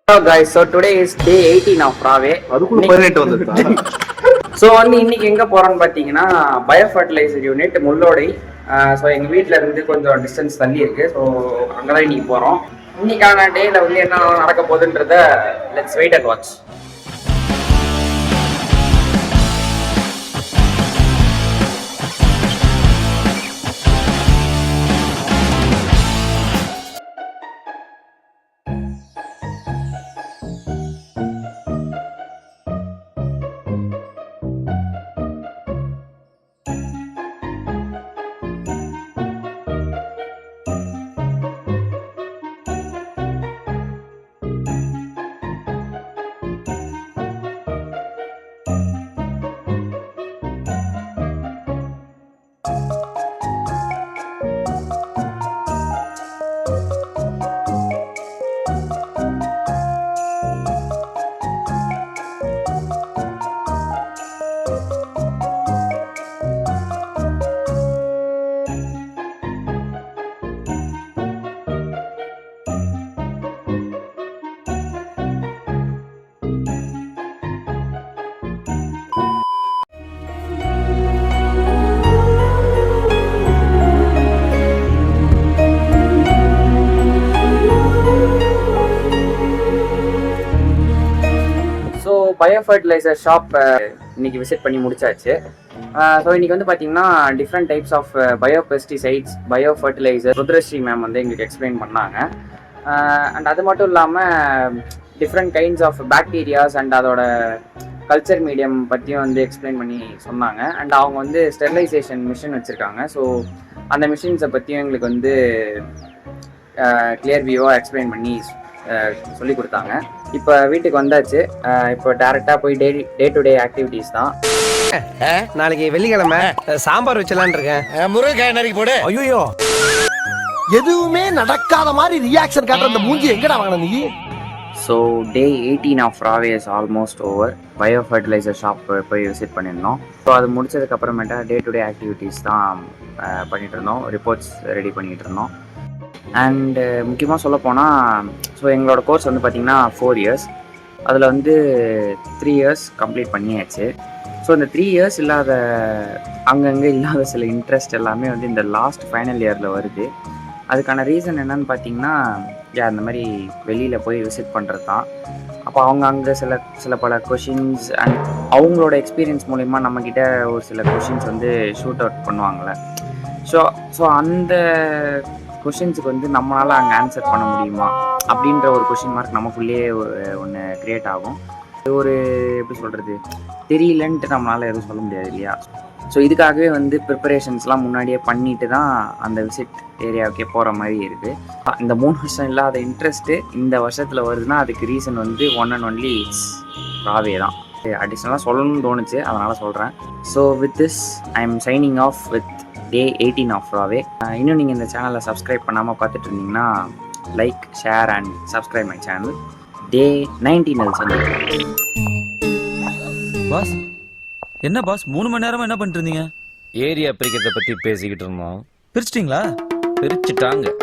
Hello guys, so today is day 18 of Rave. அதுக்குள்ள 18 வந்துட்டா. So வந்து இன்னைக்கு எங்கே போகிறோன்னு பார்த்தீங்கன்னா bio fertiliser unit Mullodai. So எங்கள் வீட்டில் இருந்து கொஞ்சம் டிஸ்டன்ஸ் தள்ளி இருக்குது. ஸோ அங்கே தான் இன்னைக்கு போகிறோம். இன்னைக்கான டேயில் வந்து என்ன நடக்க போகுதுன்றத let's wait and watch. Bio fertiliser shop இன்னைக்கு விசிட் பண்ணி முடிச்சாச்சு. ஸோ இன்னைக்கு வந்து பார்த்தீங்கன்னா different types of bio pesticides, bio fertiliser Rudhrasri ma'am வந்து எங்களுக்கு எக்ஸ்பிளைன் பண்ணாங்க. அண்ட் அது மட்டும் இல்லாமல் different kinds of bacterias and அதோட கல்ச்சர் மீடியம் பற்றியும் வந்து எக்ஸ்பிளைன் பண்ணி சொன்னாங்க. அண்ட் அவங்க வந்து ஸ்டெரிலைசேஷன் மிஷின் வச்சுருக்காங்க. ஸோ அந்த மிஷின்ஸை பற்றியும் எங்களுக்கு வந்து கிளியர் வியூவாக எக்ஸ்பிளைன் பண்ணி சொல்லி கொடுத்தாங்க. இப்போ வீட்டுக்கு வந்தாச்சு. இப்போ டேரெக்டாக போய் டே டு டே ஆக்டிவிட்டீஸ் தான். நாளைக்கு வெள்ளிக்கிழமை சாம்பார் வச்சலான்னு இருக்கேன். முருங்கைக்காய் நறுக்கி போடு. ஐயோ, எதுவுமே நடக்காத மாதிரி ரியாக்ஷன் காட்டுற அந்த மூஞ்சி எங்கடா வாங்கின நீ? ஸோ டே 18 ஆஃப் ராவே is almost over. Bio fertiliser shop போய் விசிட் பண்ணியிருந்தோம். ஸோ அது முடிச்சதுக்கப்புறமேட்டா டே டு டே ஆக்டிவிட்டீஸ் தான் பண்ணிகிட்டு இருந்தோம். ரிப்போர்ட்ஸ் ரெடி பண்ணிகிட்டு இருந்தோம். அண்டு முக்கியமாக சொல்ல போனால் ஸோ எங்களோட கோர்ஸ் வந்து பார்த்திங்கன்னா 4 years. அதில் வந்து 3 years கம்ப்ளீட் பண்ணியாச்சு. ஸோ இந்த 3 years இல்லாத அங்கங்கே இல்லாத சில இன்ட்ரெஸ்ட் எல்லாமே வந்து இந்த லாஸ்ட் ஃபைனல் இயரில் வருது. அதுக்கான ரீசன் என்னன்னு பார்த்தீங்கன்னா அந்த மாதிரி வெளியில் போய் விசிட் பண்ணுறது தான். அப்போ அவங்க அங்கே சில பல கொஷின்ஸ் அண்ட் அவங்களோட எக்ஸ்பீரியன்ஸ் மூலிமா நம்மக்கிட்ட ஒரு சில கொஷின்ஸ் வந்து ஷூட் அவுட் பண்ணுவாங்கள்ல. ஸோ அந்த கொஷின்ஸுக்கு வந்து நம்மளால் அங்கே ஆன்சர் பண்ண முடியுமா அப்படின்ற ஒரு கொஷின் மார்க் நமக்குள்ளேயே ஒன்று க்ரியேட் ஆகும். ஒரு எப்படி சொல்கிறது, தெரியலன்ட்டு நம்மளால் எதுவும் சொல்ல முடியாது இல்லையா. ஸோ இதுக்காகவே வந்து ப்ரிப்பரேஷன்ஸ்லாம் முன்னாடியே பண்ணிட்டு தான் அந்த விசிட் ஏரியாவுக்கே போகிற மாதிரி இருக்குது. இந்த 3 வருஷம் இல்லாத இன்ட்ரெஸ்ட்டு இந்த வருஷத்தில் வருதுன்னா அதுக்கு ரீசன் வந்து ஒன் அண்ட் ஒன்லி இட்ஸ் ராவே தான். அடிஷ்னலாக சொல்லணும்னு தோணுச்சு, அதனால் சொல்கிறேன். So with this I am signing off with day 18 of ராவே. இன்னும் நீங்கள் இந்த சேனலை சப்ஸ்கிரைப் பண்ணாமல் பார்த்துட்டு இருந்தீங்கன்னா like, share and subscribe my channel. Day 19 சந்திக்கிறேன். பாஸ் என்ன பாஸ் 3 மணி நேரமா என்ன பண்ணிட்டு இருந்தீங்க? ஏரியா பிரிக்கிறத பத்தி பேசிக்கிட்டு இருந்தோம். பிரிச்சிட்டீங்களா? பிரிச்சுட்டாங்க.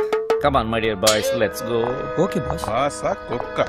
Come on my dear boys, let's go. Okay boss. ஆசா கொக்கா.